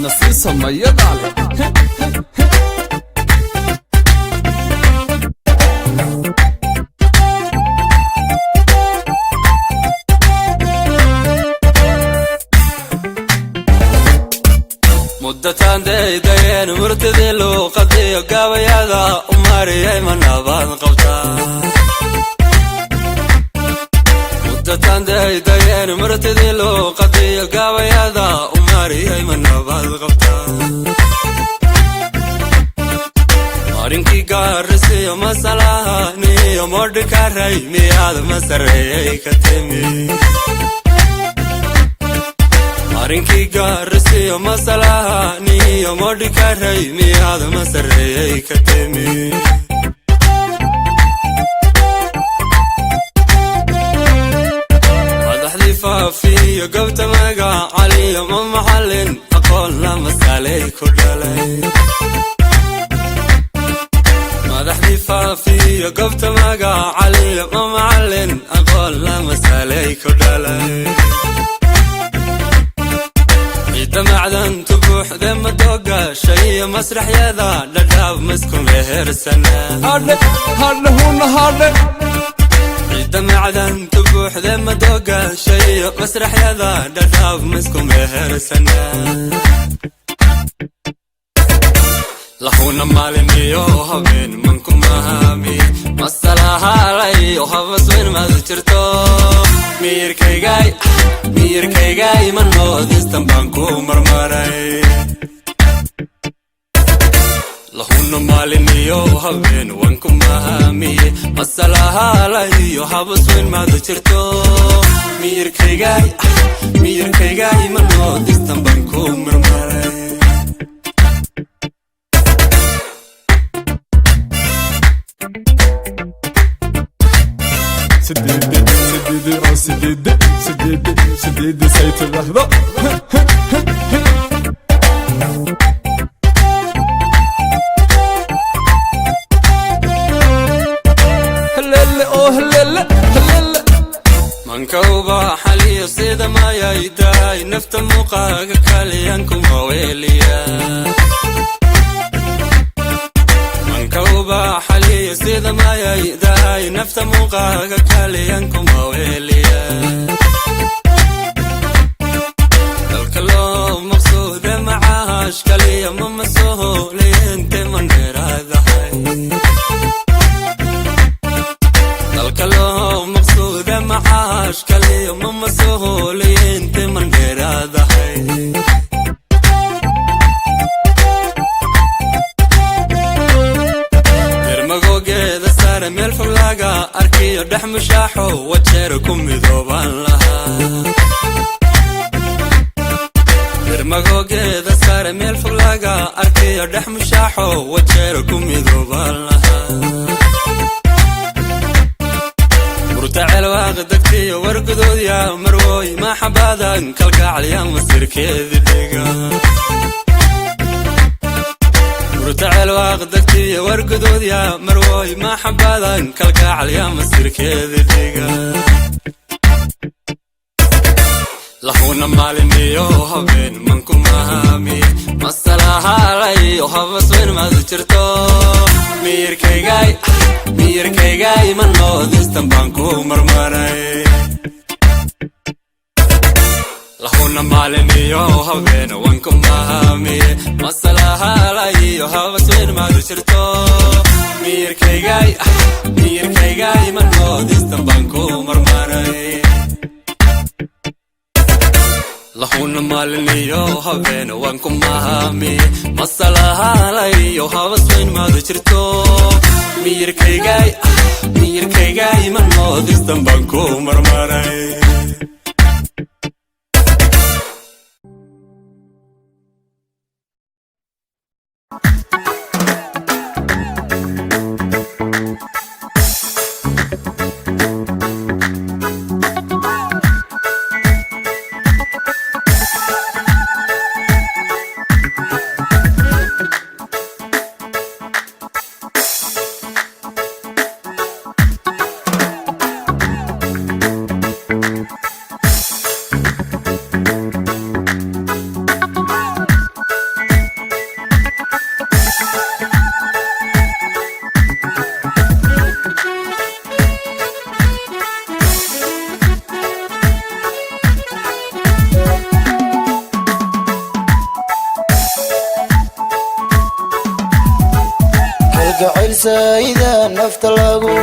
نسي سمية دالي مدتان دايدين مرتدي لو قدي قاويادا وماري من نبان قبطا مدتان دايدين مرتدي لو قدي قاويادا وماري من نبان قبطا مارينكي قارسي ومسالاها نيو مردكا راي مياد مسرعي كتمي مارينكي قارسي ومسالاها نيو مردكا راي مياد مسرعي كتمي مدحلي فافي قبت مقا علي ومن محل أقول لما سالي كدالي مدحلي فافي قبت مقا علي ومن محل أقول لما سالي كدالي معدن تبوح ذم توقع شيء مسرح يذا لداب مسكن غير السنة هارد هون هارد عيد معدن تبوح ذم توقع شيء مسرح يذا لداب مسكن غير السنة لحونا مالي يوهبين منكم مهامي مسلاها علي وحفظ وين ما ذكرتو ميركي جاي من نودستن بانكو مرمراي لحونا مالي يوهبين وانكم مهامي مسلاها علي وحفظ وين ما ذكرتو ميركي جاي من نودستن بانكو مرمراي سديدي سيت اللحظة هلل هلل هلل منكوبة حالي صيد ما يداي نفت موقعك كاليانكم وويليا منكوبة حالي صيد ما يداي نفت موقعك كاليانكم وويليا الكلام مقصود معاش كاليا ممسوه لي انت من غير هذا حي الكلام مقصود معاش كاليا ممسوه لي انت من غير هذا حي يرمقو قيد السار ميل فلاقا اركي دحم شاحو وجيركم مذوبان لها يرمقو قيد السار ميل فلاقا اركي دحم شاحو وجيركم مذوبان لها مرتعل واغدكتي ورقدود يا مروي ما حبادا كالقاعل يا مصير كيذي ديقا مرتعل واغدكتي ورقدود يا مروي ما حبادا كالقاعل يا مصير كيذي ديقا لحونا مالي يوهبين منكم مهامي مسلاها علي وحفظ وين ما ذكرتو ميركي جاي من نودستن بانكو مرمراي لحونا مالي يوهبين وانكم مهامي مسلاها علي وحفظ وين ما ذكرتو ميركي جاي من نودستن بانكو مرمراي لحونا مالي يوهبين وانكم مهامي مسلاها علي وحفظ وين ما ذكرتو ميركي جاي من نودستن بانكو مرمراي kalgacayl saayida nafta lagu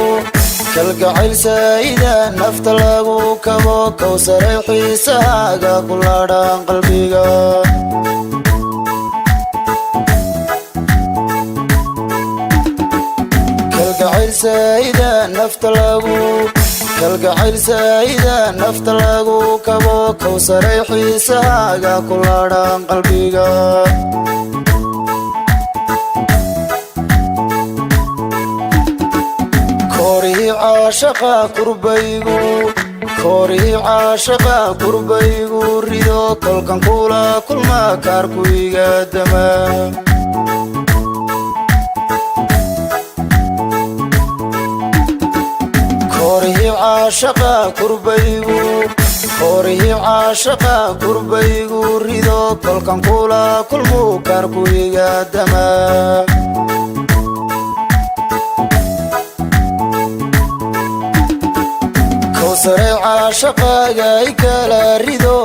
kalgacayl saayida nafta lagu kabo kawsaray xiisahaaga ku laadhaan qalbiga kalgacayl saayida nafta lagu kalgacayl saayida nafta lagu kabo kawsaray xiisahaaga ku laadhaan qalbiga koorihii caashaqa kurbaygu koorihii caashaqa kurbaygu rido kolkan kula kulma kaarku iga dama koorihii caashaqa kurbaygu koorihii caashaqa kurbaygu rido kolkan kula kulmu kaarku iga dama kawsaray caashaqaaga ikala rido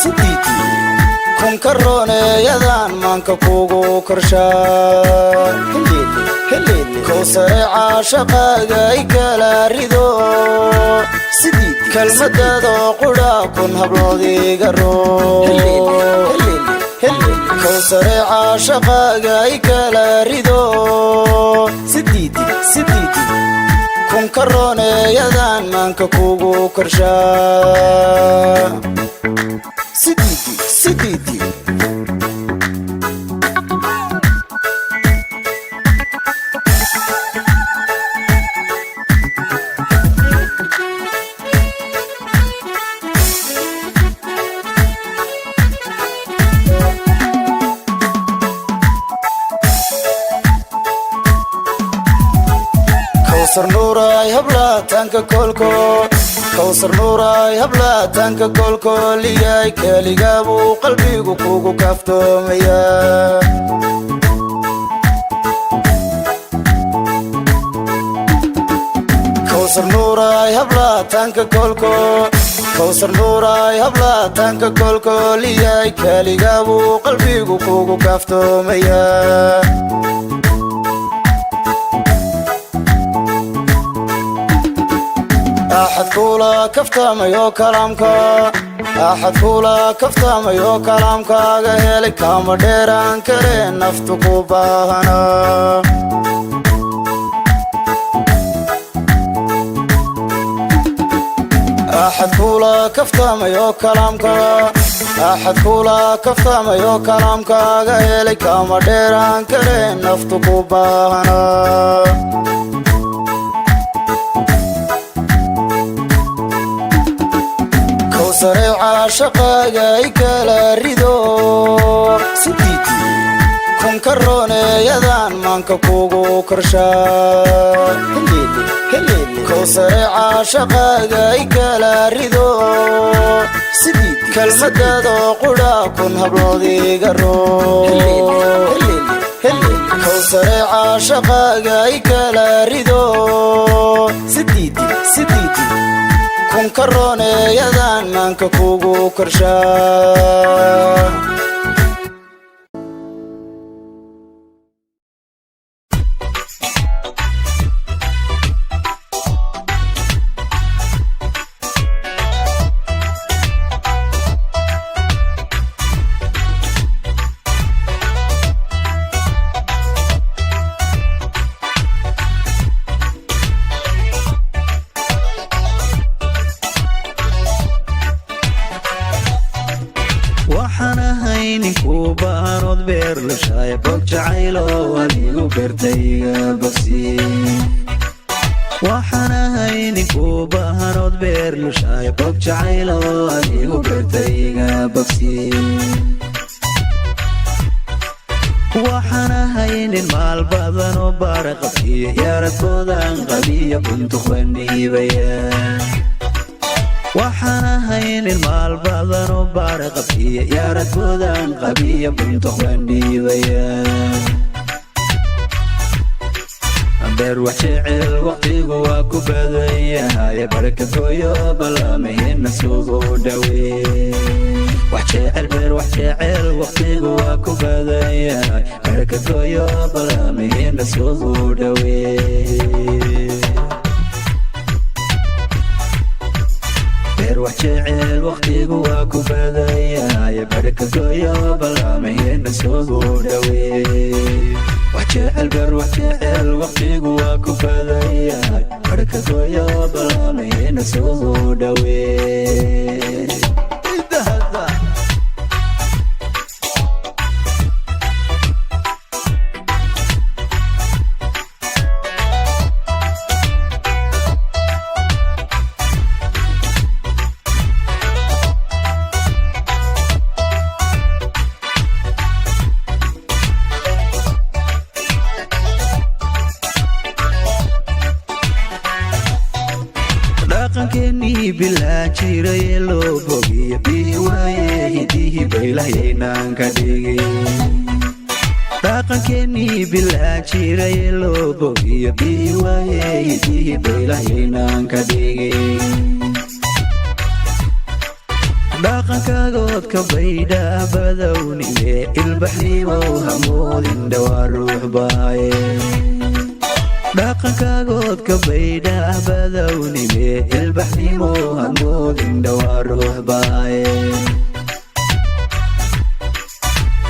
sidiidi kunka rooneeyadan maanka kugu korshaa kawsaray caashaqaaga ikala rido sidiidi kalmadadoo qudha kun habloodiga roo kawsaray caashaqaaga ikala rido sidiidi kunka rooneeyadan maanka kugu korshaa sidiidi kawsar nuuray hablaataanka koolko kawsar nuuray hablaataanka koolkooliyay keligabuu qalbigu kugu kaaftoomaya kawsar nuuray hablaataanka koolko kawsar nuuray hablaataanka koolkooliyay keligabuu qalbigu kugu kaaftoomaya أحد كولا كفتاميو كلامك أحد كولا كفتاميو كلامك غيلي كامديران كرين نفتكو باهنا أحد كولا كفتاميو كلامك أحد كولا كفتاميو كلامك غيلي كامديران كرين نفتكو باهنا kawsaray caashaqaaga ikala rido sidiidi kunka rooneeyadan maanka kugu korshaa kawsaray caashaqaaga ikala rido sidiidi kalmadadoo qudha kun habloodiga roo kawsaray caashaqaaga ikala rido sidiidi kunka rooneeyadan maanka kugu korshaa beer wax jecel waqtigu waa ku badan yahay barakadoyo balamaheena sugu dhaweey wax jecel وحجعل بير وحجعل وقتي قواك وبدايا بركة قوية بلا مهين سوه دوي بير وحجعل وقتي قواك وبدايا بركة قوية بلا مهين سوه دوي وحجعل بير وحجعل وقتي قواك وبدايا بركة قوية بلا مهين سوه دوي dhaqankeennii bilaa jiray loo bogiyo bii waaye hidihii baylahaynaan ka dhigin dhaqankeennii bilaa jiray loo bogiyo bii waaye hidihii baylahaynaan ka dhigin dhaqankaagoodka baydhaa badownime ilbaxnimow hamoodin dhawaa ruux baaye dhaqankaagoodka baydhaa badownime ilbaxnimow hamoodin dhawaa ruux baaye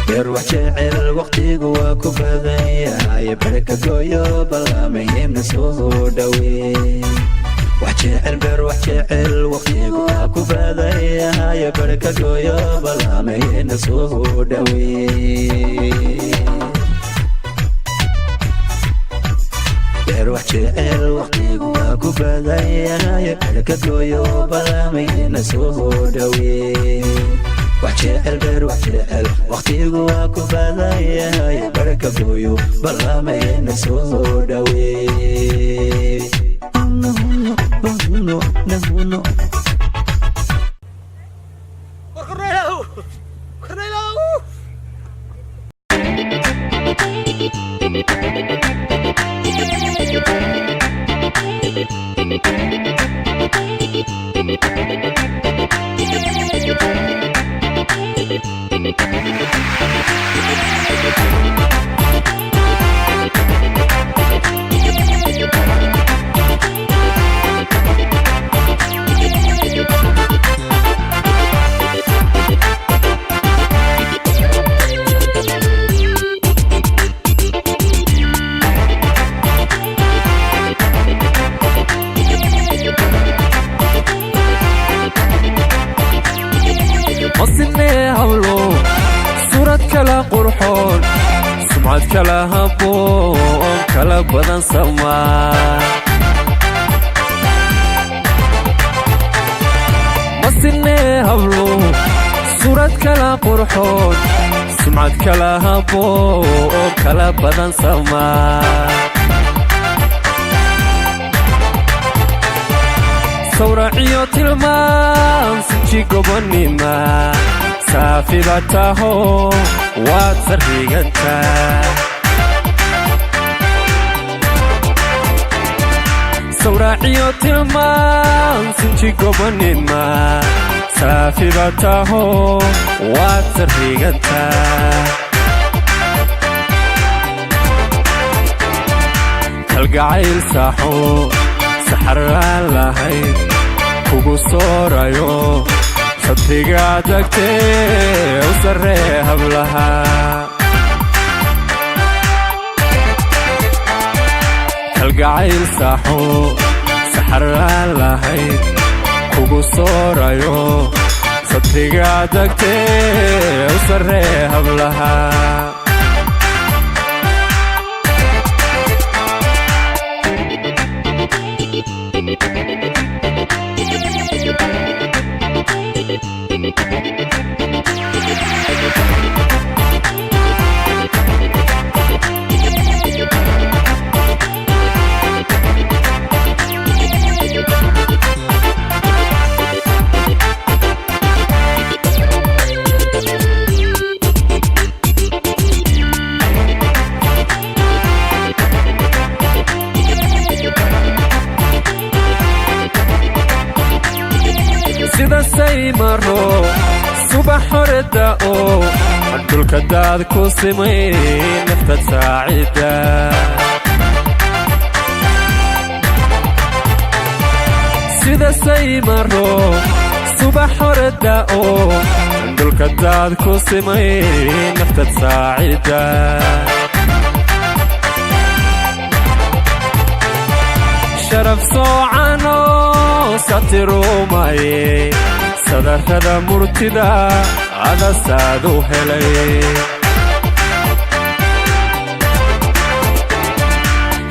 beer wax jecel waqtigu waa ku badan yahay barka gooyo ballamahimna soo dhawee wax jecel beer wax jecel waqtigu waa ku badan yahay barka gooyo ballamahimna soo dhawee beer wax jecel waqtigu waa ku badan yahay barka gooyo ballamahimna soo dhawee wax jecel beer wax jecel waqtigu waa ku badan yahay barka gooyo ballamahimna soo dhawee no kala qurxoon sumcad kala habboon kala badan samaa masine hablo surad kala qurxoon sumcad kala habboon kala badan samaa sawraciyo tilmaan sinji gobonnima saafida taho waad sarrigantaa sawraciyo tilmaan sinji gobonnima saafida taho waad sarrigantaa kalgacayl saaxo saxaraan lahayd kugu soorayo sadriga tagtee u sarree hablaha kalgacayl saaxo saxaraan lahayd kugu soorayo sadriga tagtee u sarree hablaha subax horda oo dhulka daad ku simay nafta saacida sida saymaro subax horda oo dhulka daad ku simay nafta saacida sharaf soocano satirumaye sadarkada murtida adasaadu helay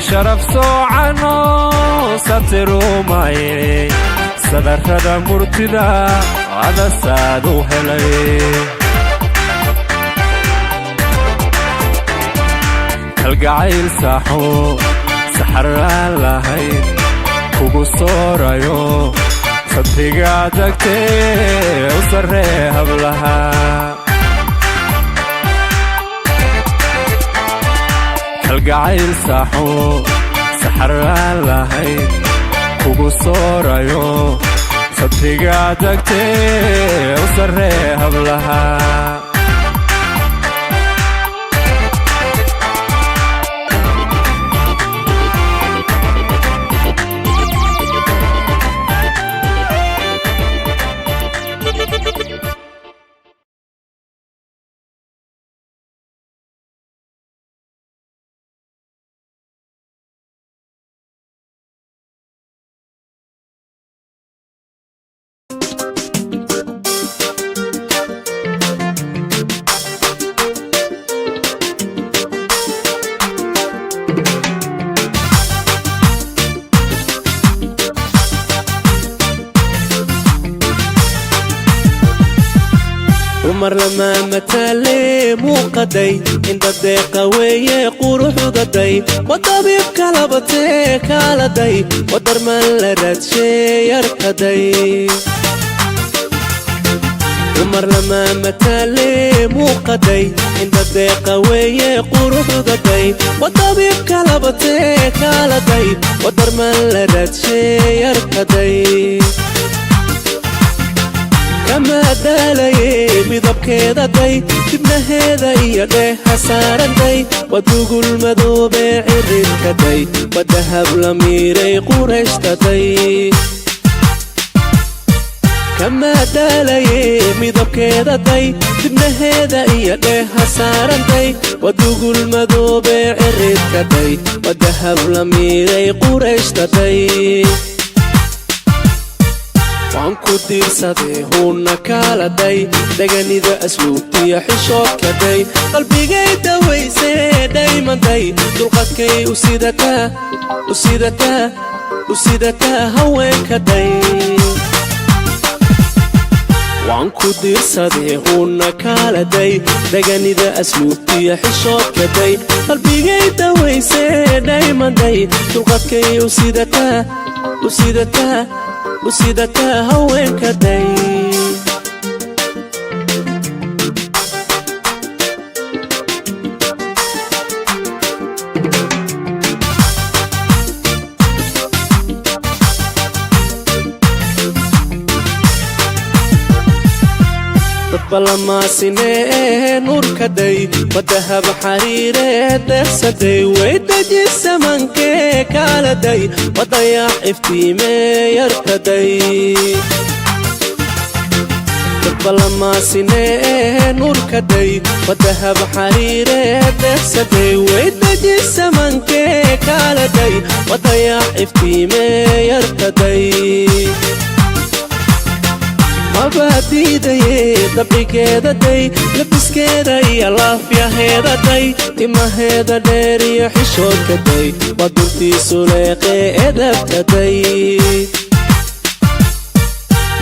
sharaf soocano satirumaye sadarkada murtida adasaadu helay kalgacayl saaxo saxaraan lahayn kugu soorayo sadriga dagtee u sarree hablaha kalgacayl saaxo saxaraan lahayn kugu soorayo sadriga dagtee u sarree hablaha umar lama matale muuqaday inta deeqa weeye quruxdaday wadabiib kalabatee kaaladay wadarman la raadshay yarkaday umar lama matale muuqaday inta deeqa weeye quruxdaday wadabiib kalabatee kaaladay wadarman la raadshay yarkaday kama daalaye midabkeedaday dibnaheeda iyo dheeha saaranday wadugul madoobee ciridkaday wadahab la miiray qurayshtaday kama daalaye midabkeedaday dibnaheeda iyo dheeha saaranday wadugul madoobee ciridkaday wadahab la miiray qurayshtaday waan ku diirsaday huuna kaaladay daganida asluubtiya xishoodkaday qalbigay dawaysee dhaymanday dulqadkay u sidataa haweenkaday waan ku diirsaday huuna kaaladay daganida asluubtiya xishoodkaday qalbigay dawaysee dhaymanday dulqadkay u sidataa haweenkaday balamaasine nuurkaday wadahab xariiree deeqsaday weydajisamanke kaaladay wadayax iftiimee yarkaday balamaasine nuurkaday wadahab xariiree deeqsaday weydajisamanke kaaladay wadayax iftiimee yarkaday mabadiidaye dabcigeedaday labiskeeda iyo laafyaheedaday timaheeda dheer iyo xishoodkaday waa duntiisu leeqee edabtaday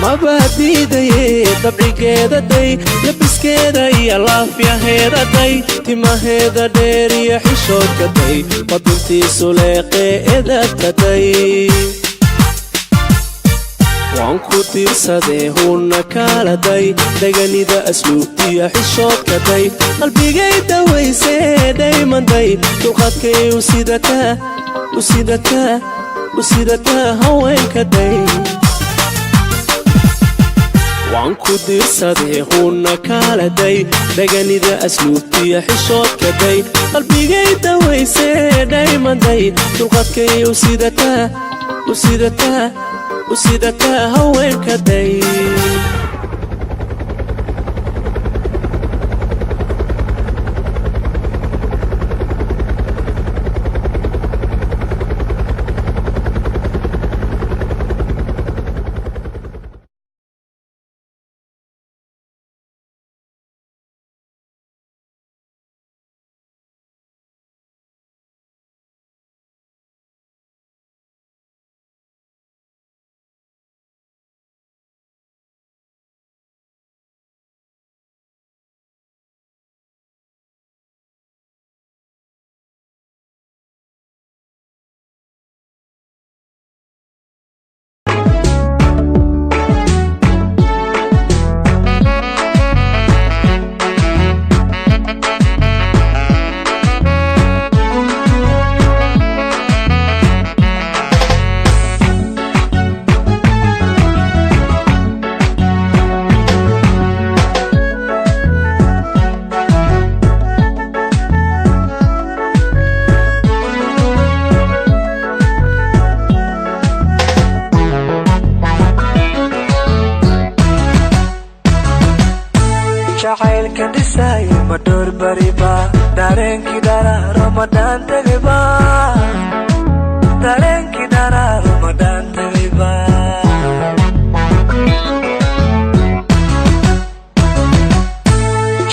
mabadiidaye dabcigeedaday labiskeeda iyo laafyaheedaday timaheeda dheer iyo xishoodkaday waa duntiisu leeqee edabtaday waan ku diirsaday huuna kaaladay daganida asluubtiya xishoodkaday qalbigay dawaysee dhaymanday dulqadkay u sidataa haweenkaday waan ku diirsaday huuna kaaladay dhaganida asluubtiya xishoodkaday qalbigay dawaysee dhaymaday dulqadkay u sidataa haweenkaday jacaylka dhisay ma door bariba dareenkii dara Ramadan tagayba dareenkii dara Ramadan tagayba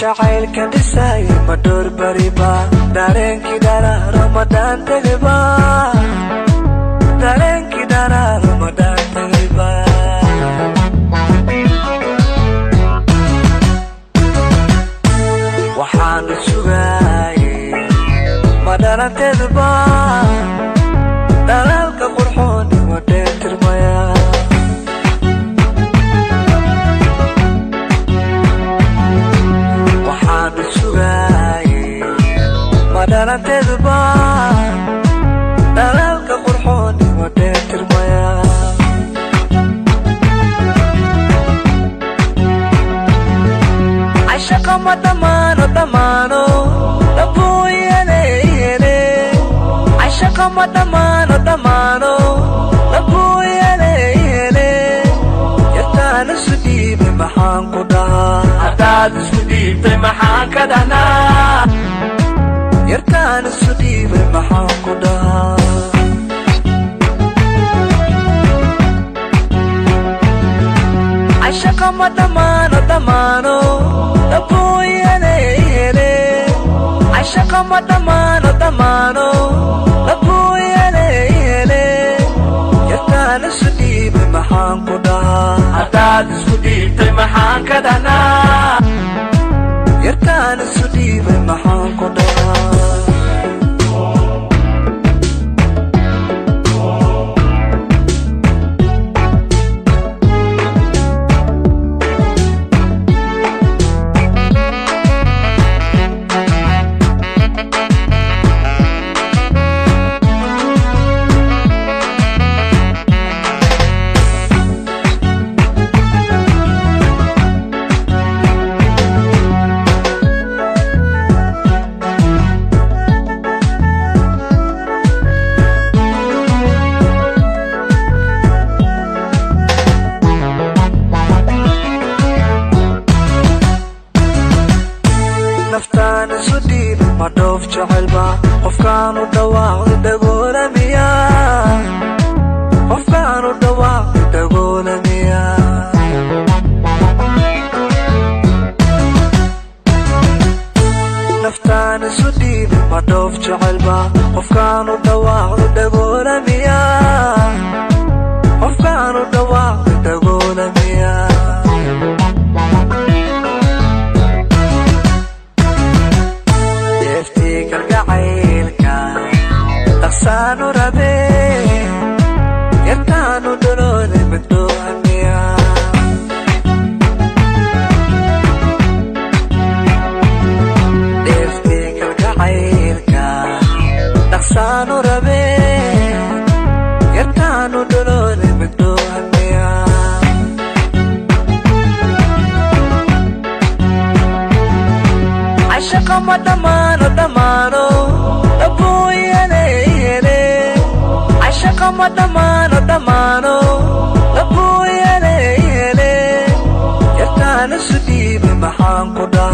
jacaylka dhisay ma door bariba dareenkii dara Ramadan tagayba dareenkii dara Ramadan tagayba waxaan sugay madaranteedba dalaalka qurxoon wadeen tirmaya waxaan sugay madaranteedba dalaalka qurxoon wadeen tirmaya عشق ما دمانو دمانو لبويا ليلي عشق ما دمانو دمانو لبويا ليلي يرتان السديب محان قدها عداد السديب محان كدهنا يرتان السديب محان قدها عشق ما دمانو دمانو لبويا ليلي عشق ما دمانو دمانو لبويا ليلي يرتان السديب محان قدها عداد السديب محان كدهنا يرتان السديب محان قدها نفتان سديد ما دوف جعلبا قفكانو دواق دقولا ميا قفكانو دواق دقولا ميا نفتان سديد ما دوف جعلبا قفكانو دواق دقولا ميا قفكانو دواق دقولا ميا تغسانو ربي يرتانو دلولي بدو هنيا ديفتيك القعيلكا تغسانو ربي عشق ما دمانو دمانو لبويني عشق ما دمانو دمانو لبويني يرتان سديب محان قدا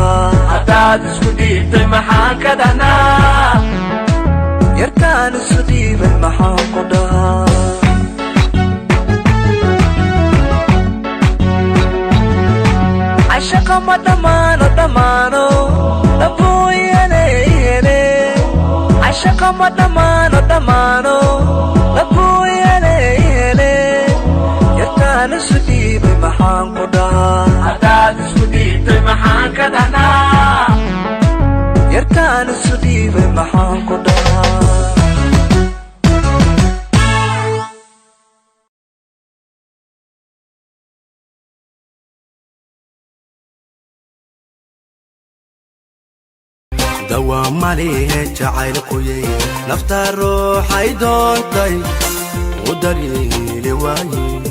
عداد سديب محان كدنا يرتان سديب محان قدا عشق ما دمانو دمانو لبويني عشق ما دمانو دمانو لبويني يرتان سديب محان قدا عداد سديب محان كدنا يرتان سديب محان قدا دوام عليه جعل قوي نفتا الروح ايدون طي ودليل واي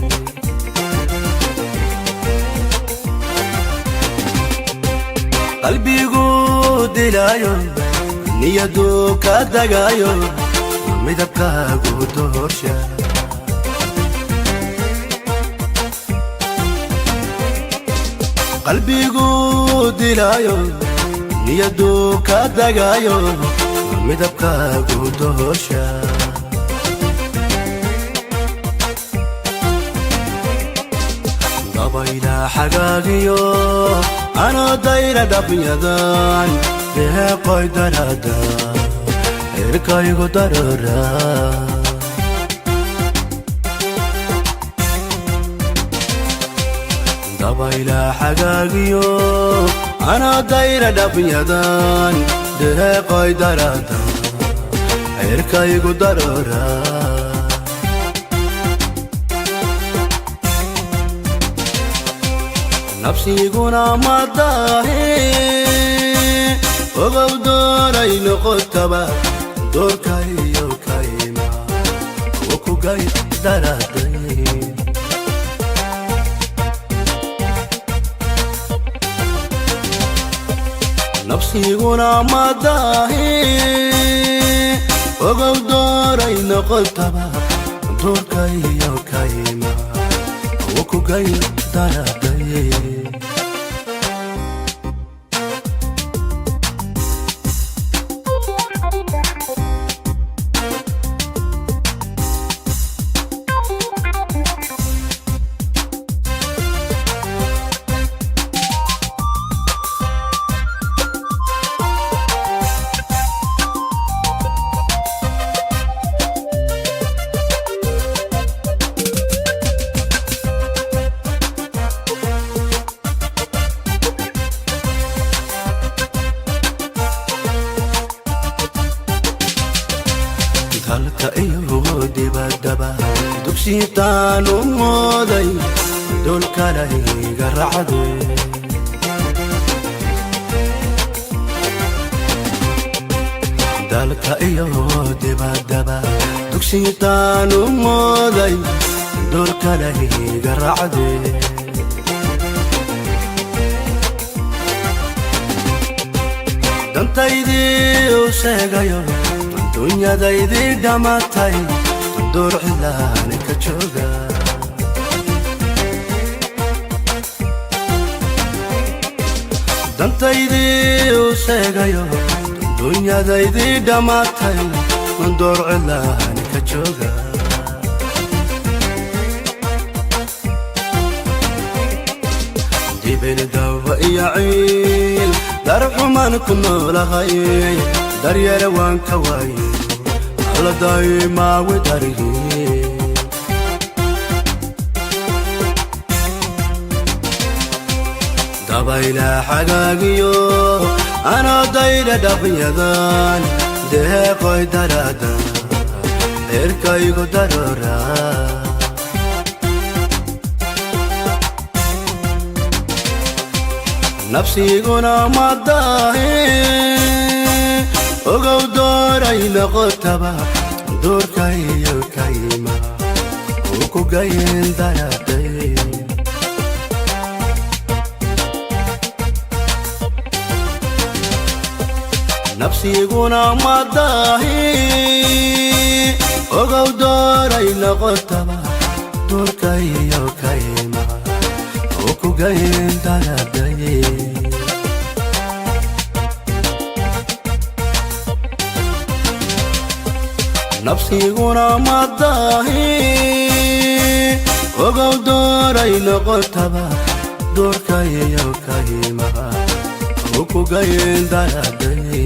قلبي قود لايو نيادو كدقايو مدبكا قود هرشا قلبي قود لايو niyadu ka dagayo midabkaagu doosha dabayla xagaagiyo anoo dayra dhabyadan deeqoy darada erkaygu darora dabayla xagaagiyo أنا دايرة دبيضان دهقاي درادا عركاي قدرورا نفسي قنا مداهي وقو دوري نقطبا دور كاي يوكايما وكو قاي درادي نفسي قنا مداهي وقو دوري نقطبا دور كاي يوكايما وكو قاي درادي halka iyo dibadaba dugsitaan u mooday dulkana iga raacde dalka iyo dibadaba dugsitaan u mooday dulkana iga raacde dantaydii u sheegayo الدنيا دايدي دماتاي دور حلاني كتشوغا دانتايدي وسيغايو الدنيا دايدي دماتاي دور حلاني كتشوغا دي بين دوا يعيل دارحو ما نكونو لغايل داريا روان كواي على دايما وداريه دبايلا حقاقيو أنا دايرة دبيضان دهقاي درادا إركاي قدرورا نفسي قنا مداهي وقو دوري نقطبا دور كايو كايما وكو قاين دارادي nafsiguna madahi ogow dooray noqotaba doorkayo kayma oo ku gayn daladaye nafsiguna madahi ogow dooray noqotaba doorkayo kayma oo ku gayn daladaye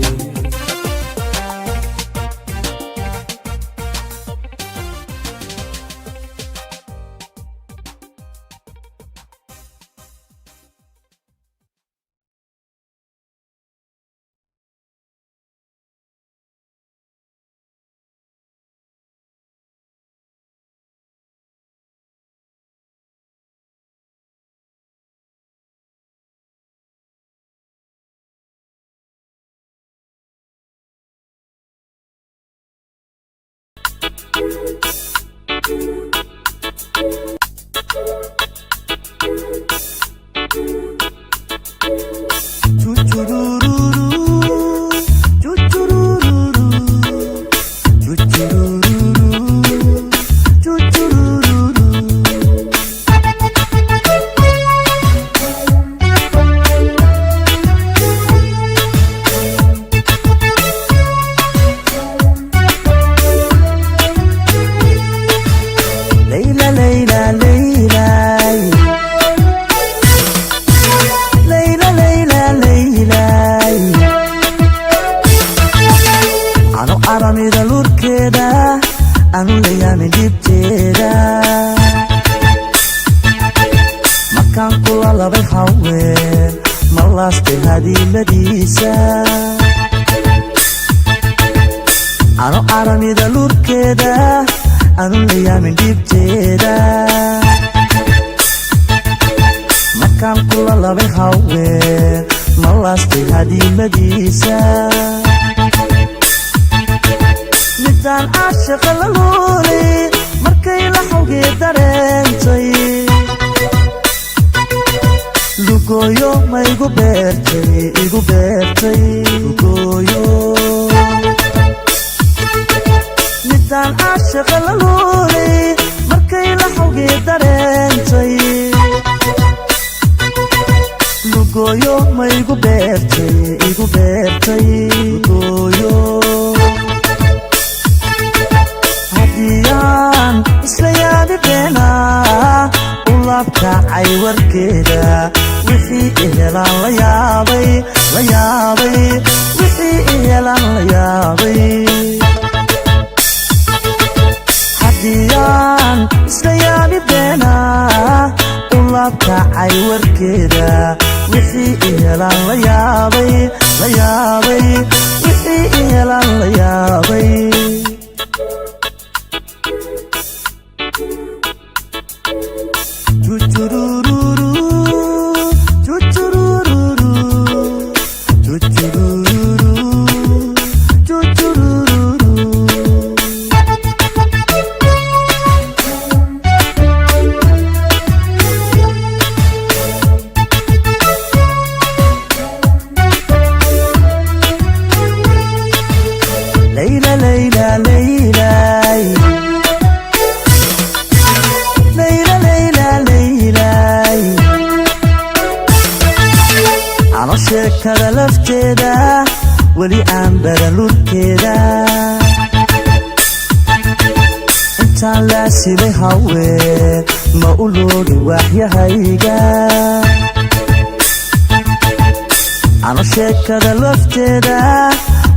sheekada lafteeda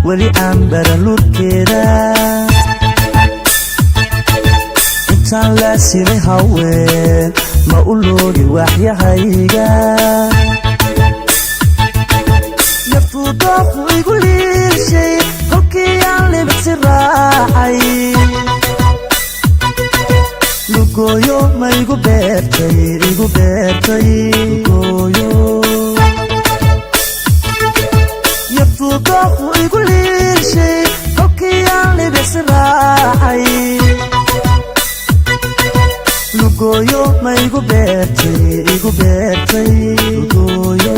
weli aan baran lurkeeda intaan laasimay haween ma u loogi waxyahayga naftuu dooqu igu liishay kolkii aan libsi raacay lugooyo ma igu beertay lugooyo dooqu igu liishay kolkii aan libsi raacay lugooyo ma igu beertay lugooyo